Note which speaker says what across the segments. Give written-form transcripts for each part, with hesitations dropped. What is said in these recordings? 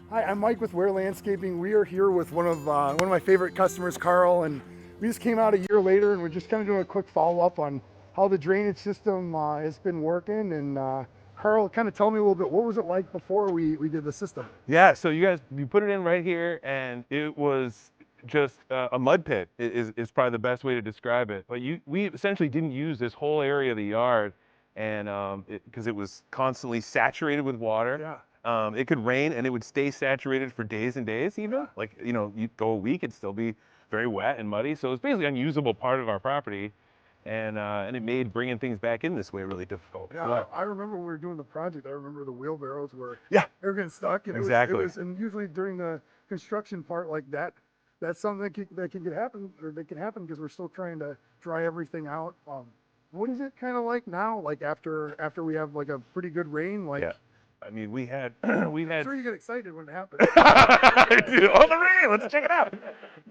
Speaker 1: Hi, I'm Mike with Ware Landscaping. We are here with one of my favorite customers, Carl, and we just came out a year later, and we're just kind of doing a quick follow-up on how the drainage system has been working. And Carl, kind of tell me a little bit, what was it like before we did the system?
Speaker 2: Yeah, so you put it in right here, and it was just a mud pit is probably the best way to describe it. But we essentially didn't use this whole area of the yard, and because it was constantly saturated with water.
Speaker 1: Yeah.
Speaker 2: It could rain and it would stay saturated for days and days even. Like, you'd go a week, it'd still be very wet and muddy. So it's basically an unusable part of our property, and it made bringing things back in this way really difficult.
Speaker 1: Yeah, I remember when we were doing the project. I remember the wheelbarrows were
Speaker 2: Yeah,
Speaker 1: they were getting stuck, and
Speaker 2: exactly.
Speaker 1: and usually during the construction part like that, that's something that can get happen or that can happen because we're still trying to dry everything out. What is it kind of like now? Like after we have like a pretty good rain, like.
Speaker 2: Yeah. I mean, we had
Speaker 1: I'm sure you get excited when it happens.
Speaker 2: Dude, oh, the rain! Let's check it out.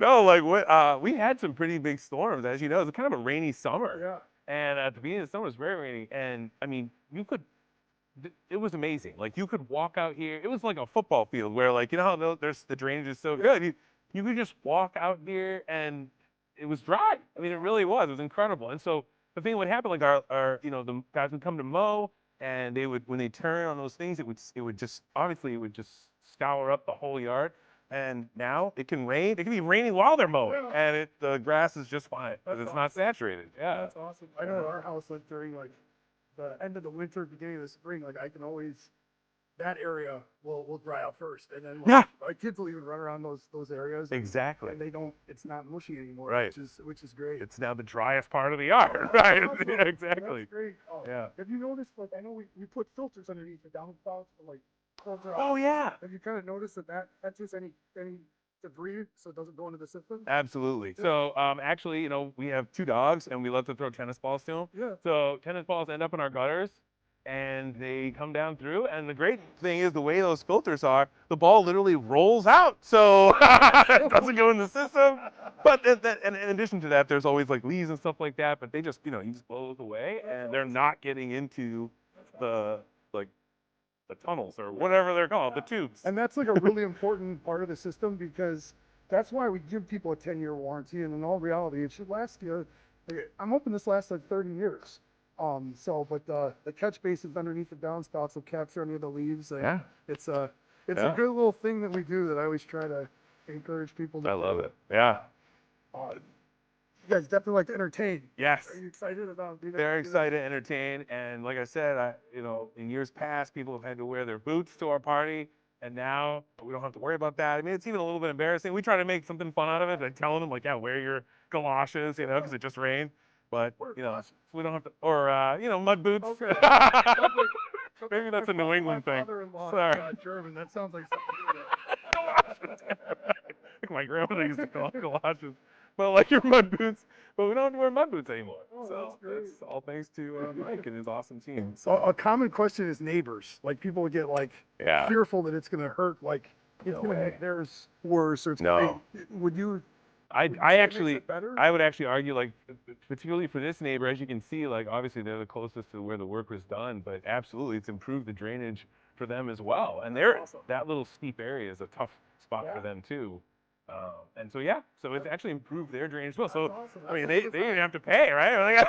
Speaker 2: No, like what? We had some pretty big storms, as you know. It was kind of a rainy summer.
Speaker 1: Yeah.
Speaker 2: And at the beginning of the summer, it was very rainy. And I mean, it was amazing. Like you could walk out here. It was like a football field where, like, how there's the drainage is so good. You could just walk out here and it was dry. I mean, it really was. It was incredible. And so the thing would happen, like our the guys would come to mow, and they would, when they turn on those things, it would just scour up the whole yard. And now it can rain. It can be raining while they're mowing,
Speaker 1: Yeah.
Speaker 2: and the grass is just fine because it's not saturated. Yeah.
Speaker 1: That's awesome. I know at our house, like during like the end of the winter, beginning of the spring, like I can always that area will dry out first, and then
Speaker 2: Yeah.
Speaker 1: my kids will even run around those areas.
Speaker 2: Exactly.
Speaker 1: And they don't. It's not mushy anymore.
Speaker 2: Right.
Speaker 1: Which is great.
Speaker 2: It's now the driest part of the yard, right?
Speaker 1: Awesome.
Speaker 2: Yeah, exactly.
Speaker 1: That's great. Oh,
Speaker 2: Yeah.
Speaker 1: Have you noticed? Like I know we put filters underneath the downspouts to like filter out.
Speaker 2: Oh yeah.
Speaker 1: Have you kind of noticed that's just any debris so it doesn't go into the system?
Speaker 2: Absolutely. So actually, we have two dogs, and we love to throw tennis balls to them.
Speaker 1: Yeah.
Speaker 2: So tennis balls end up in our gutters, and they come down through. And the great thing is the way those filters are, the ball literally rolls out, so it doesn't go in the system. But and in addition to that, there's always like leaves and stuff like that. But they just, you just blow those away, and they're not getting into the like the tunnels or whatever they're called, the tubes.
Speaker 1: And that's like a really important part of the system because that's why we give people a 10-year warranty. And in all reality, it should last you. I'm hoping this lasts like 30 years. But the catch basins underneath the downspouts will capture any of the leaves. And
Speaker 2: Yeah.
Speaker 1: It's a
Speaker 2: Yeah.
Speaker 1: good little thing that we do that I always try to encourage people to
Speaker 2: I
Speaker 1: do.
Speaker 2: love it. Yeah.
Speaker 1: You guys definitely like to entertain.
Speaker 2: Yes.
Speaker 1: Are you excited about being
Speaker 2: Very excited to entertain, and like I said, in years past, people have had to wear their boots to our party, and now we don't have to worry about that. I mean, it's even a little bit embarrassing. We try to make something fun out of it by telling them, like, yeah, wear your galoshes, because it just rained. But we don't have to, or mud boots.
Speaker 1: Okay.
Speaker 2: Maybe that's a New England
Speaker 1: My
Speaker 2: thing.
Speaker 1: father-in-law
Speaker 2: Sorry.
Speaker 1: is German. That sounds like something.
Speaker 2: Like my grandmother used to call them galoshes. But like your mud boots, but we don't have to wear mud boots anymore.
Speaker 1: Oh,
Speaker 2: So
Speaker 1: that's great.
Speaker 2: that's all thanks to Mike and his awesome team.
Speaker 1: So a common question is neighbors. Like people would get like
Speaker 2: Yeah.
Speaker 1: fearful that it's going to hurt. Like it's going to make theirs worse or it's
Speaker 2: No.
Speaker 1: Would you?
Speaker 2: I
Speaker 1: Makes
Speaker 2: actually,
Speaker 1: it better?
Speaker 2: I would actually argue, like, particularly for this neighbor, as you can see, like, obviously they're the closest to where the work was done, but absolutely it's improved the drainage for them as well. And
Speaker 1: Awesome.
Speaker 2: that little steep area is a tough spot for them too. And so, yeah, so it's actually improved their drainage as well. So,
Speaker 1: That's awesome.
Speaker 2: I mean,
Speaker 1: That's
Speaker 2: they didn't have to pay, right?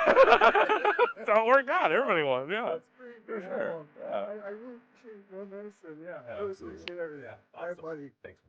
Speaker 2: So it worked out. Everybody won, yeah.
Speaker 1: That's great.
Speaker 2: For sure.
Speaker 1: I really appreciate you doing this, and I really appreciate everything.
Speaker 2: Yeah.
Speaker 1: All right,
Speaker 2: Awesome.
Speaker 1: buddy.
Speaker 2: Thanks.